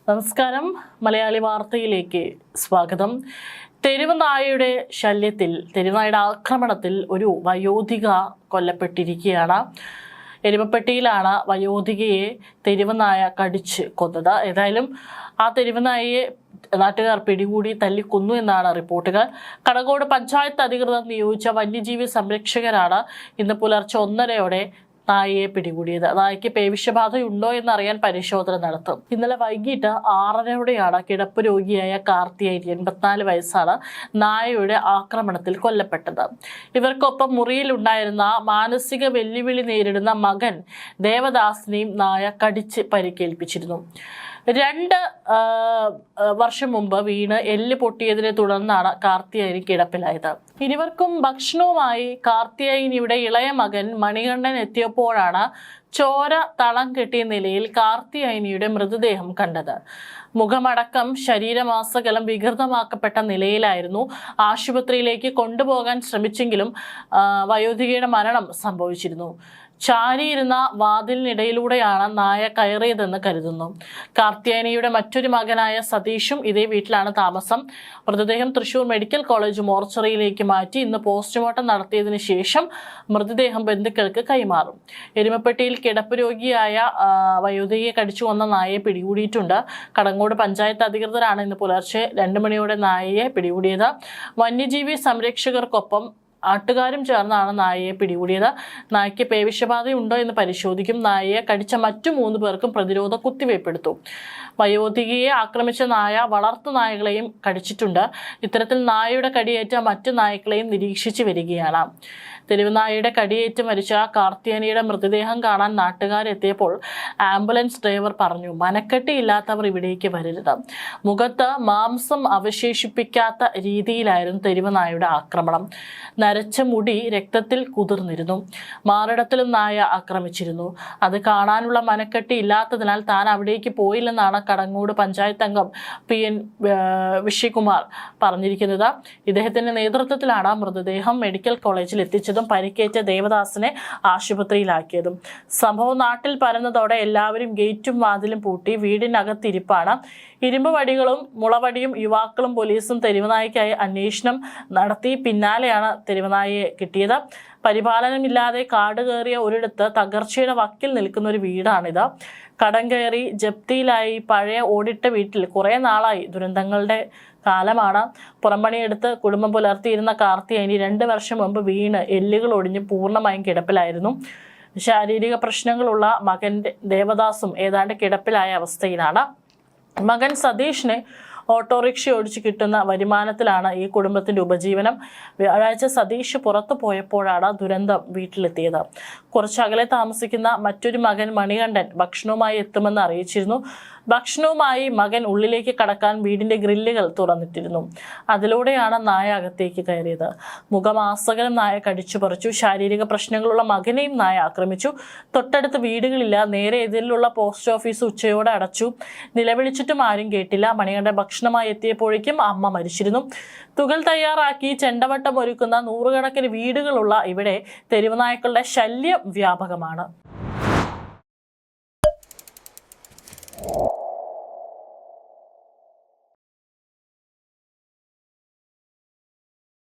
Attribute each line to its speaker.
Speaker 1: നമസ്കാരം. മലയാളി വാർത്തയിലേക്ക് സ്വാഗതം. തെരുവ് നായയുടെ ശല്യത്തിൽ, തെരുവുനായയുടെ ആക്രമണത്തിൽ ഒരു വയോധിക കൊല്ലപ്പെട്ടിരിക്കുകയാണ്. എരുമപ്പെട്ടിയിലാണ് വയോധികയെ തെരുവുനായ കടിച്ച് കൊന്നത്. ഏതായാലും ആ തെരുവുനായയെ നാട്ടുകാർ പിടികൂടി തല്ലിക്കൊന്നു എന്നാണ് റിപ്പോർട്ടുകൾ. കടകോട് പഞ്ചായത്ത് അധികൃതർ നിയോഗിച്ച വന്യജീവി സംരക്ഷകരാണ് ഇന്ന് പുലർച്ചെ 1:30 നായയെ പിടികൂടിയത്. നായയ്ക്ക് പേവിഷബാധയുണ്ടോ എന്നറിയാൻ പരിശോധന നടത്തും. ഇന്നലെ വൈകിട്ട് 6:30 കിടപ്പ് രോഗിയായ കാർത്തിയായി 84 വയസ്സാണ് നായയുടെ ആക്രമണത്തിൽ കൊല്ലപ്പെട്ടത്. ഇവർക്കൊപ്പം മുറിയിലുണ്ടായിരുന്ന മാനസിക വെല്ലുവിളി നേരിടുന്ന മകൻ ദേവദാസിനെയും നായ കടിച്ച് പരിക്കേൽപ്പിച്ചിരുന്നു. 2 വർഷം മുമ്പ് വീണ് എല്ല് പൊട്ടിയതിനെ തുടർന്നാണ് കാർത്തിയായനി കിടപ്പിലായത്. ഇരുവർക്കും ഭക്ഷണവുമായി കാർത്തിയായനിയുടെ ഇളയ മകൻ മണികണ്ഠൻ എത്തിയപ്പോഴാണ് ചോര തളം കെട്ടിയ നിലയിൽ കാർത്തിയായനിയുടെ മൃതദേഹം കണ്ടത്. മുഖമടക്കം ശരീരമാസകലം വികൃതമാക്കപ്പെട്ട നിലയിലായിരുന്നു. ആശുപത്രിയിലേക്ക് കൊണ്ടുപോകാൻ ശ്രമിച്ചെങ്കിലും വയോധികയുടെ മരണം സംഭവിച്ചിരുന്നു. ചാരിയിരുന്ന വാതിലിനിടയിലൂടെയാണ് നായ കയറിയതെന്ന് കരുതുന്നു. കാർത്തിയായനിയുടെ മറ്റൊരു മകനായ സതീഷും ഇതേ വീട്ടിലാണ് താമസം. മൃതദേഹം തൃശൂർ മെഡിക്കൽ കോളേജ് മോർച്ചറിയിലേക്ക് മാറ്റി ഇന്ന് പോസ്റ്റ്മോർട്ടം നടത്തിയതിനു ശേഷം മൃതദേഹം ബന്ധുക്കൾക്ക് കൈമാറും. എരുമപ്പെട്ടിയിൽ കിടപ്പ് രോഗിയായ വയോധികയെ കടിച്ചു കൊന്ന നായയെ പിടികൂടിയിട്ടുണ്ട്. കടങ്ങോട് പഞ്ചായത്ത് അധികൃതരാണ് ഇന്ന് പുലർച്ചെ 2 മണിയോടെ നായയെ പിടികൂടിയത്. വന്യജീവി സംരക്ഷകർക്കൊപ്പം ആട്ടുകാരും ചേർന്നാണ് നായയെ പിടികൂടിയത്. നായയ്ക്ക് പേവിഷബാധയുണ്ടോ എന്ന് പരിശോധിക്കും. നായയെ കടിച്ച മറ്റു 3 പേർക്കും പ്രതിരോധ കുത്തിവയ്പ്പെടുത്തു. വയോധികയെ ആക്രമിച്ച നായ വളർത്തു നായകളെയും കടിച്ചിട്ടുണ്ട്. ഇത്തരത്തിൽ നായയുടെ കടിയേറ്റ മറ്റു നായ്ക്കളെയും നിരീക്ഷിച്ചു വരികയാണ്. തെരുവുനായയുടെ കടിയേറ്റ് മരിച്ച കാർത്തിയായനിയുടെ മൃതദേഹം കാണാൻ നാട്ടുകാരെത്തിയപ്പോൾ ആംബുലൻസ് ഡ്രൈവർ പറഞ്ഞു, മനക്കെട്ടിയില്ലാത്തവർ ഇവിടേക്ക് വരരുത്. മുഖത്ത് മാംസം അവശേഷിപ്പിക്കാത്ത രീതിയിലായിരുന്നു തെരുവുനായയുടെ ആക്രമണം. നരച്ച മുടി രക്തത്തിൽ കുതിർന്നിരുന്നു. മാറിടത്തിലും നായ ആക്രമിച്ചിരുന്നു. അത് കാണാനുള്ള മനക്കെട്ടി ഇല്ലാത്തതിനാൽ താൻ അവിടേക്ക് പോയില്ലെന്നാണ് കടങ്ങോട് പഞ്ചായത്ത് അംഗം PN വിഷയകുമാർ പറഞ്ഞിരിക്കുന്നത്. ഇദ്ദേഹത്തിന്റെ നേതൃത്വത്തിലാണ് മൃതദേഹം മെഡിക്കൽ കോളേജിൽ എത്തിച്ചതും പരിക്കേറ്റ ദേവദാസിനെ ആശുപത്രിയിലാക്കിയതും. സംഭവം നാട്ടിൽ പരന്നതോടെ എല്ലാവരും ഗേറ്റും വാതിലും പൂട്ടി വീടിനകത്തിരിപ്പാണ്. ഇരുമ്പ് വടികളും മുളവടിയും യുവാക്കളും പോലീസും തെരുവുനായ്ക്കായി അന്വേഷണം നടത്തി. പിന്നാലെയാണ് തെരുവുനായയെ കിട്ടിയത്. പരിപാലനമില്ലാതെ കാട് കയറിയ ഒരിടത്ത് തകർച്ചയുടെ വക്കിൽ നിൽക്കുന്ന ഒരു വീടാണിത്. കടം കയറി ജപ്തിയിലായി പഴയ ഓടിട്ട വീട്ടിൽ കുറെ നാളായി. ദുരന്തങ്ങളുടെ കാലമാണ്. പുറംപണിയെടുത്ത് കുടുംബം പുലർത്തിയിരുന്ന കാർത്തിയായനി 2 വർഷം മുമ്പ് വീണ് എല്ലുകൾ ഒടിഞ്ഞ് പൂർണ്ണമായും കിടപ്പിലായിരുന്നു. ശാരീരിക പ്രശ്നങ്ങളുള്ള മകൻ ദേവദാസും ഏതാണ്ട് കിടപ്പിലായ അവസ്ഥയിലാണ്. മകൻ സതീഷിനെ ഓട്ടോറിക്ഷ ഓടിച്ച് കിട്ടുന്ന വരുമാനത്തിലാണ് ഈ കുടുംബത്തിന്റെ ഉപജീവനം. വ്യാഴാഴ്ച സതീഷ് പുറത്തു പോയപ്പോഴാണ് ദുരന്തം വീട്ടിലെത്തിയത്. കുറച്ചകലെ താമസിക്കുന്ന മറ്റൊരു മകൻ മണികണ്ഠൻ ഭക്ഷണവുമായി എത്തുമെന്ന് അറിയിച്ചിരുന്നു. ഭക്ഷണവുമായി മകൻ ഉള്ളിലേക്ക് കടക്കാൻ വീടിന്റെ ഗ്രില്ലുകൾ തുറന്നിട്ടിരുന്നു. അതിലൂടെയാണ് നായ അകത്തേക്ക് കയറിയത്. മുഖമാസകലം നായ കടിച്ചു പറിച്ചു. ശാരീരിക പ്രശ്നങ്ങളുള്ള മകനെയും നായ ആക്രമിച്ചു. തൊട്ടടുത്ത് വീടുകളില്ല. നേരെ എതിരിലുള്ള പോസ്റ്റ് ഓഫീസ് ഉച്ചയോടെ അടച്ചു. നിലവിളിച്ചിട്ടും ആരും കേട്ടില്ല. മണികണ്ഠൻ ഭക്ഷണമായി എത്തിയപ്പോഴേക്കും അമ്മ മരിച്ചിരുന്നു. തുകൽ തയ്യാറാക്കി ചെണ്ടവട്ടം ഒരുക്കുന്ന 100 കണക്കിന് വീടുകളുള്ള ഇവിടെ തെരുവുനായ്ക്കളുടെ ശല്യം വ്യാപകമാണ്.